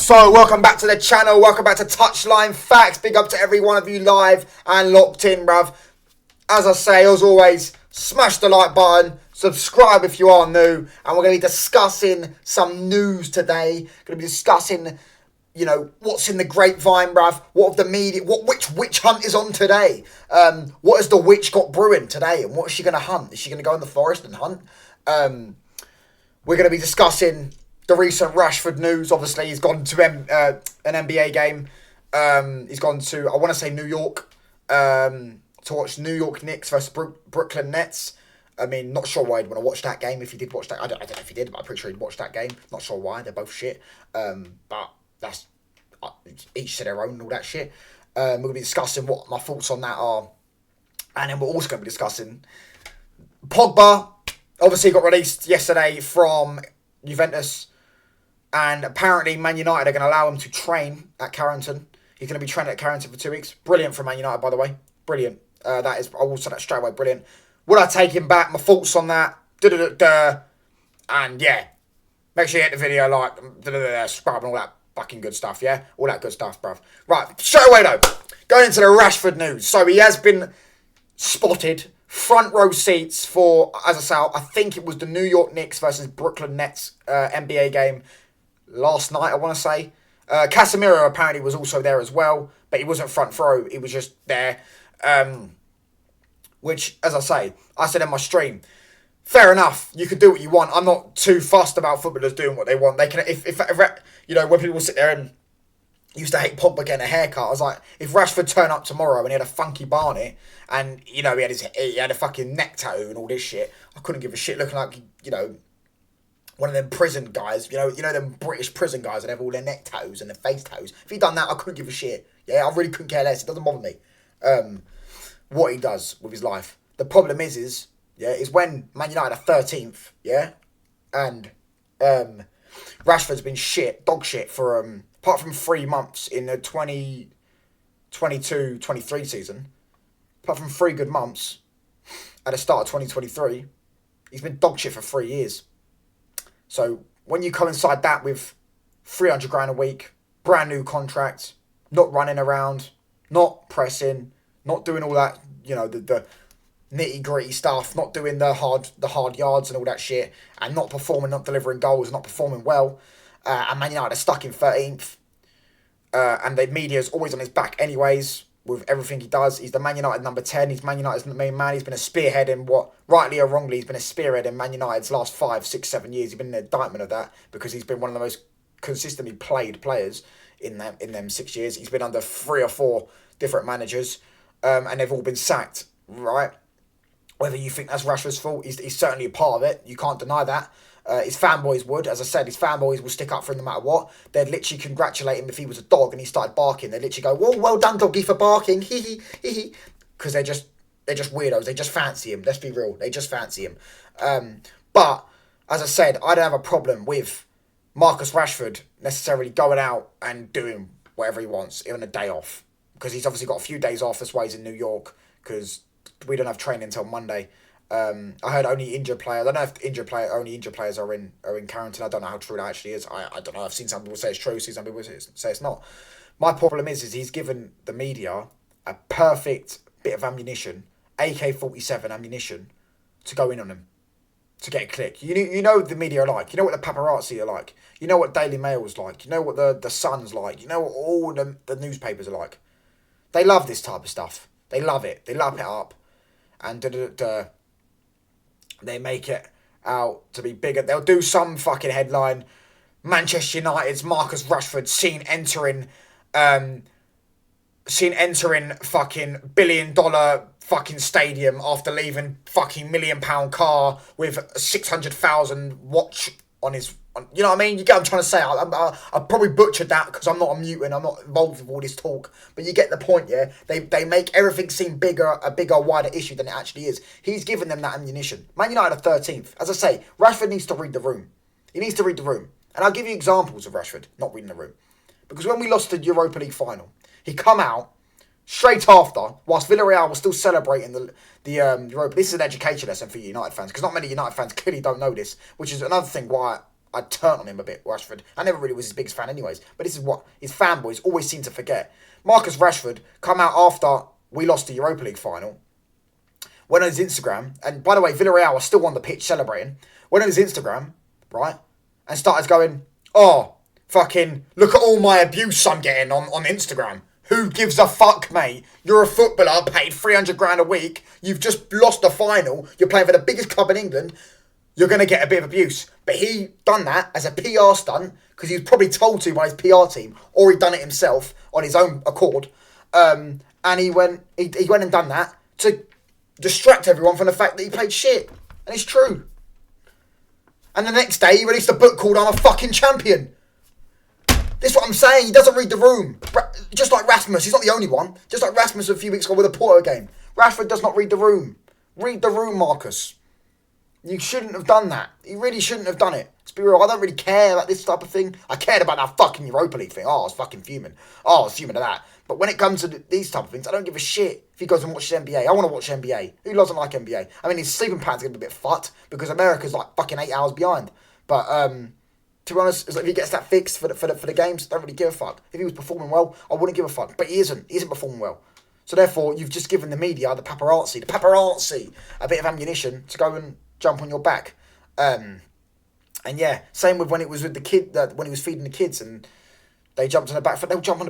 So, welcome back to the channel, welcome back to Touchline Facts. Big up to every one of you live and locked in, bruv. As I say, as always, smash the like button, subscribe if you are new, and we're going to be discussing some news today. Going to be discussing, you know, what's in the grapevine, bruv. What of the media, which witch hunt is on today? What has the witch got brewing today, and what is she going to hunt? Is she going to go in the forest and hunt? We're going to be discussing the recent Rashford news. Obviously, he's gone to an NBA game. He's gone to, I want to say, New York, to watch New York Knicks versus Brooklyn Nets. I mean, not sure why he'd want to watch that game. If he did watch that, I don't know if he did, but I'm pretty sure he'd watch that game. Not sure why. They're both shit. But that's each to their own and all that shit. We're going to be discussing what my thoughts on that are. And then we're also going to be discussing Pogba. Obviously, got released yesterday from Juventus. And apparently, Man United are going to allow him to train at Carrington. He's going to be training at Carrington for 2 weeks. Brilliant for Man United, by the way. Brilliant. That is, I will say that straight away. Brilliant. Would I take him back? My thoughts on that. And yeah. Make sure you hit the video, like, subscribe and all that fucking good stuff, yeah? All that good stuff, bruv. Right, straight away though. Going into the Rashford news. So he has been spotted. Front row seats for, as I say, I think it was the New York Knicks versus Brooklyn Nets NBA game last night, I want to say. Casemiro apparently was also there as well, but he wasn't front row. He was just there. Which, as I say, I said in my stream, fair enough. You can do what you want. I'm not too fussed about footballers doing what they want. They can, if you know, when people sit there and used to hate Pogba getting a haircut, I was like, if Rashford turned up tomorrow and he had a funky barnet and, you know, he had a fucking neck tattoo and all this shit, I couldn't give a shit, looking like, you know, one of them prison guys, you know them British prison guys that have all their neck tattoos and their face tattoos. If he'd done that, I couldn't give a shit. Yeah, I really couldn't care less. It doesn't bother me what he does with his life. The problem is when Man United are 13th, yeah, and Rashford's been dog shit for apart from 3 months in the 2022-23 season, apart from 3 good months at the start of 2023, he's been dog shit for 3 years. So when you coincide that with 300 grand a week, brand new contract, not running around, not pressing, not doing all that, you know, the nitty gritty stuff, not doing the hard yards and all that shit, and not performing, not delivering goals, not performing well, and Man United are stuck in 13th, and the media's always on his back anyways, with everything he does. He's the Man United number 10. He's Man United's main man. He's been a spearhead in what, rightly or wrongly, he's been a spearhead in Man United's last 5, 6, 7 years. He's been an indictment of that because he's been one of the most consistently played players in them 6 years. He's been under 3 or 4 different managers, and they've all been sacked, right? Whether you think that's Rashford's fault, he's certainly a part of it. You can't deny that. His fanboys would. As I said, his fanboys will stick up for him no matter what. They'd literally congratulate him if he was a dog and he started barking. They'd literally go, well done, doggy, for barking. Hee hee, hee hee. Because they're just weirdos. They just fancy him. Let's be real. They just fancy him. But, as I said, I don't have a problem with Marcus Rashford necessarily going out and doing whatever he wants on a day off. Because he's obviously got a few days off. That's why he's in New York. Because we don't have training until Monday. I heard only injured players. I don't know if only injured players are in Carrington. I don't know how true that actually is. I don't know. I've seen some people say it's true. Seen some people say it's not. My problem is he's given the media a perfect bit of ammunition, AK-47 ammunition, to go in on him, to get a click. You know the media are like. You know what the paparazzi are like. You know what Daily Mail is like. You know what the Sun's like. You know what all the newspapers are like. They love this type of stuff. They love it. They lap it up, and they make it out to be bigger. They'll do some fucking headline. Manchester United's Marcus Rashford seen entering fucking $1 billion fucking stadium after leaving fucking £1 million car with a 600,000 watch on his. You know what I mean? You get what I'm trying to say. I probably butchered that because I'm not a mutant. I'm not involved with all this talk. But you get the point, yeah? They make everything seem a bigger, wider issue than it actually is. He's given them that ammunition. Man United are 13th. As I say, Rashford needs to read the room. He needs to read the room. And I'll give you examples of Rashford not reading the room. Because when we lost the Europa League final, he come out straight after, whilst Villarreal was still celebrating the Europa. This is an education lesson for United fans, because not many United fans clearly don't know this, which is another thing why I'd turn on him a bit, Rashford. I never really was his biggest fan anyways. But this is what his fanboys always seem to forget. Marcus Rashford come out after we lost the Europa League final. Went on his Instagram, and by the way, Villarreal are still on the pitch celebrating. Went on his Instagram, right, and started going, oh, fucking, look at all my abuse I'm getting on Instagram. Who gives a fuck, mate? You're a footballer, paid 300 grand a week. You've just lost the final. You're playing for the biggest club in England. You're going to get a bit of abuse. But he done that as a PR stunt, because he was probably told to by his PR team, or he done it himself on his own accord. And he went and done that to distract everyone from the fact that he played shit. And it's true. And the next day, he released a book called I'm a Fucking Champion. This is what I'm saying. He doesn't read the room. Just like Rasmus. He's not the only one. Just like Rasmus a few weeks ago with the Porto game. Rashford does not read the room. Read the room, Marcus. You shouldn't have done that. You really shouldn't have done it. Let's be real. I don't really care about this type of thing. I cared about that fucking Europa League thing. Oh, I was fucking fuming. Oh, I was fuming at that. But when it comes to these type of things, I don't give a shit if he goes and watches NBA. I want to watch NBA. Who doesn't like NBA? I mean, his sleeping pattern's going to be a bit fucked because America's like fucking 8 hours behind. But, to be honest, it's like if he gets that fixed for the games, don't really give a fuck. If he was performing well, I wouldn't give a fuck. But he isn't. He isn't performing well. So therefore, you've just given the media, the paparazzi, a bit of ammunition to go and jump on your back. And yeah, same with when it was with the kid, when he was feeding the kids and they jumped on the back. They'll jump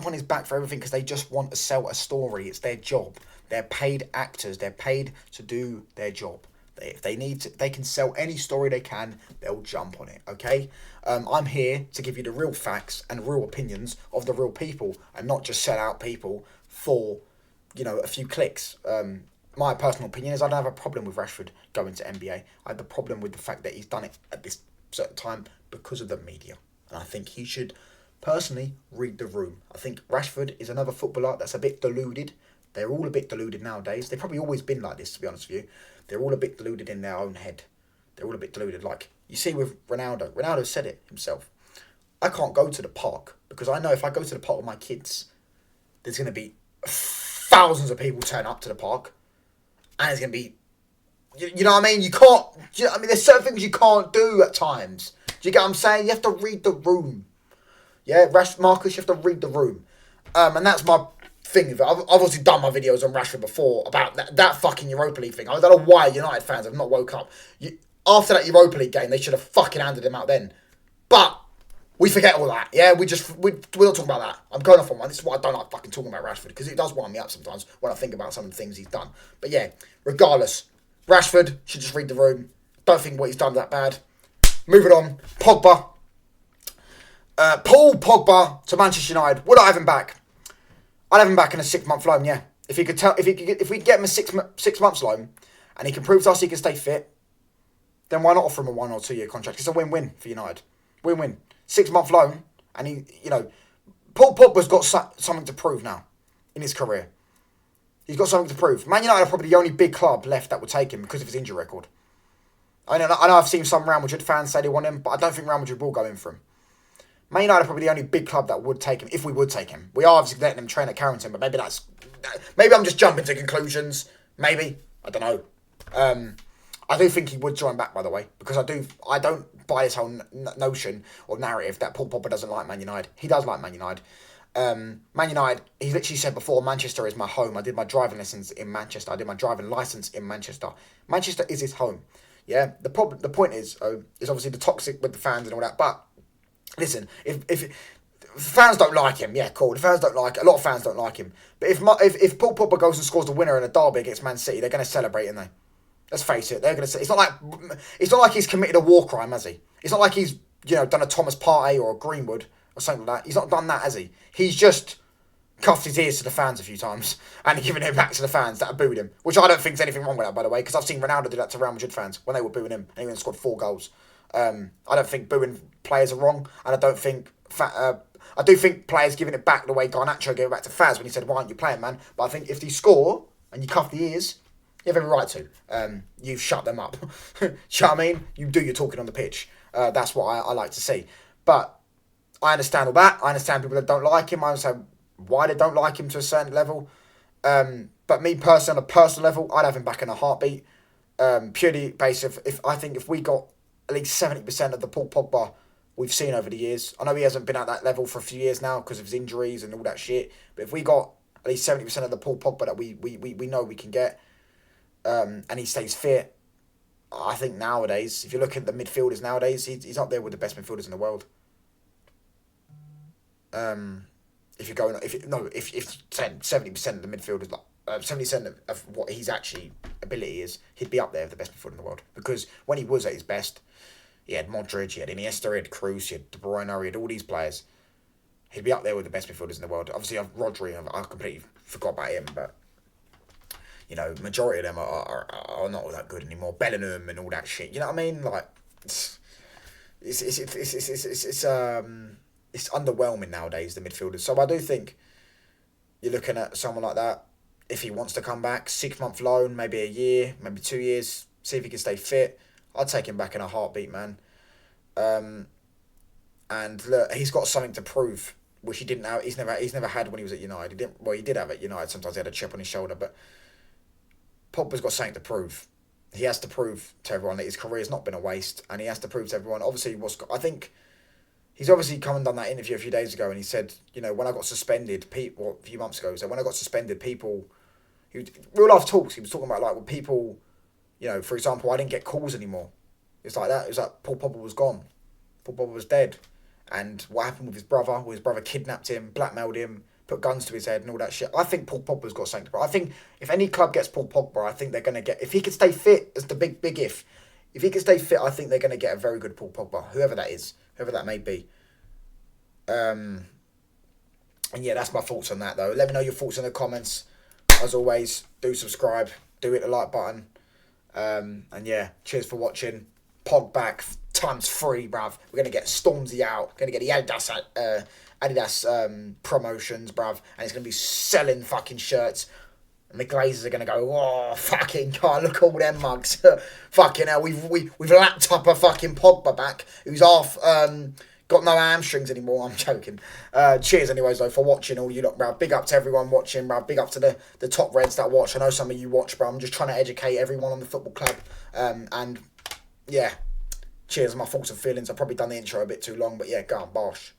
on his back for everything because they just want to sell a story. It's their job. They're paid actors. They're paid to do their job. If they need to, they can sell any story they can. They'll jump on it. Okay, I'm here to give you the real facts and real opinions of the real people, and not just sell out people for, a few clicks. My personal opinion is I don't have a problem with Rashford going to NBA. I have the problem with the fact that he's done it at this certain time because of the media, and I think he should personally read the room. I think Rashford is another footballer that's a bit deluded. They're all a bit deluded nowadays. They've probably always been like this, to be honest with you. They're all a bit deluded in their own head. They're all a bit deluded. Like, you see with Ronaldo. Ronaldo said it himself. I can't go to the park because I know if I go to the park with my kids, there's going to be thousands of people turn up to the park. And it's going to be... You know what I mean? You can't... there's certain things you can't do at times. Do you get what I'm saying? You have to read the room. Yeah, Marcus, you have to read the room. And that's my... thing. I've obviously done my videos on Rashford before about that fucking Europa League thing. I don't know why United fans have not woke up. After that Europa League game, they should have fucking handed him out then. But we forget all that. Yeah, we're not talking about that. I'm going off on one. This is why I don't like fucking talking about Rashford, because it does wind me up sometimes when I think about some of the things he's done. But yeah, regardless, Rashford should just read the room. Don't think what he's done that bad. Moving on, Pogba. Paul Pogba to Manchester United. Would I have him back? I'd have him back in a 6-month loan, yeah. If we get him a 6 months loan, and he can prove to us he can stay fit, then why not offer him a 1 or 2 year contract? It's a win-win for United. Win-win. 6-month loan, and he, Paul Pogba's got something to prove now in his career. He's got something to prove. Man United are probably the only big club left that will take him because of his injury record. I know I've seen some Real Madrid fans say they want him, but I don't think Real Madrid will go in for him. Man United are probably the only big club that would take him, if we would take him. We are obviously letting him train at Carrington, but maybe I'm just jumping to conclusions. Maybe. I don't know. I do think he would join back, by the way, because I don't buy this whole notion or narrative that Paul Pogba doesn't like Man United. He does like Man United. Man United, he literally said before, Manchester is my home. I did my driving lessons in Manchester. I did my driving licence in Manchester. Manchester is his home. Yeah, the point is obviously the toxic with the fans and all that, but listen, if fans don't like him, yeah, cool. A lot of fans don't like him. But if Paul Pogba goes and scores the winner in a derby against Man City, they're going to celebrate, aren't they? Let's face it, they're going to say it's not like he's committed a war crime, has he? It's not like he's done a Thomas Partey or a Greenwood or something like that. He's not done that, has he? He's just cuffed his ears to the fans a few times and given it back to the fans that have booed him, which I don't think there's anything wrong with that, by the way, because I've seen Ronaldo do that to Real Madrid fans when they were booing him and he went and scored 4 goals. I don't think booing players are wrong, and I don't think I do think players giving it back the way Garnacho gave it back to Faz when he said, "Why aren't you playing, man?" But I think if you score and you cuff the ears, you have every right to. You've shut them up. Do you know what I mean? You do your talking on the pitch. That's what I like to see. But I understand all that. I understand people that don't like him. I understand why they don't like him to a certain level. But me personally, on a personal level, I'd have him back in a heartbeat. Purely based if I think if we got at least 70% of the Paul Pogba we've seen over the years. I know he hasn't been at that level for a few years now because of his injuries and all that shit. But if we got at least 70% of the Paul Pogba that we know we can get, and he stays fit, I think nowadays, if you look at the midfielders nowadays, he's up there with the best midfielders in the world. If you're going, if 70% of the midfielders, like 70% of what his actually ability is, he'd be up there with the best midfielder in the world. Because when he was at his best, he had Modric, he had Iniesta, he had Kroos, he had De Bruyne, he had all these players. He'd be up there with the best midfielders in the world. Obviously, Rodri, I completely forgot about him, but you know, majority of them are not all that good anymore. Bellingham and all that shit. You know what I mean? Like, it's underwhelming nowadays, the midfielders. So I do think you're looking at someone like that. If he wants to come back, 6-month loan, maybe a year, maybe 2 years, see if he can stay fit. I'd take him back in a heartbeat, man. And look, he's got something to prove, which he didn't have. He's never had when he was at United. He did have at United. Sometimes he had a chip on his shoulder, but Pogba's got something to prove. He has to prove to everyone that his career's not been a waste, and he has to prove to everyone. Obviously, I think he's obviously come and done that interview a few days ago, and he said, you know, when I got suspended, a few months ago, so when I got suspended, real life talks, he was talking about like when people, you know, for example, I didn't get calls anymore. It's like that. It was like Paul Pogba was gone. Paul Pogba was dead. And what happened with his brother? Well, his brother kidnapped him, blackmailed him, put guns to his head and all that shit. I think Paul Pogba's got something to prove. I think if any club gets Paul Pogba, I think they're going to get... If he can stay fit, as the big if. If he can stay fit, I think they're going to get a very good Paul Pogba, whoever that is, whoever that may be. And yeah, that's my thoughts on that, though. Let me know your thoughts in the comments. As always, do subscribe. Do hit the like button. And yeah, cheers for watching. Pog back ×3, bruv. We're going to get Stormzy out. Going to get the Adidas promotions, bruv. And it's going to be selling fucking shirts. And the Glazers are going to go, oh, fucking God, look at all them mugs. Fucking hell, we've lapped up a fucking Pogba back, who's half... got no hamstrings anymore. I'm joking. Cheers anyways though for watching, all you lot, bruv. Big up to everyone watching, bruv. Big up to the top Reds that watch. I know some of you watch, bruv. I'm just trying to educate everyone on the football club. And yeah, cheers. My thoughts and feelings. I've probably done the intro a bit too long, but yeah, go on, bosh.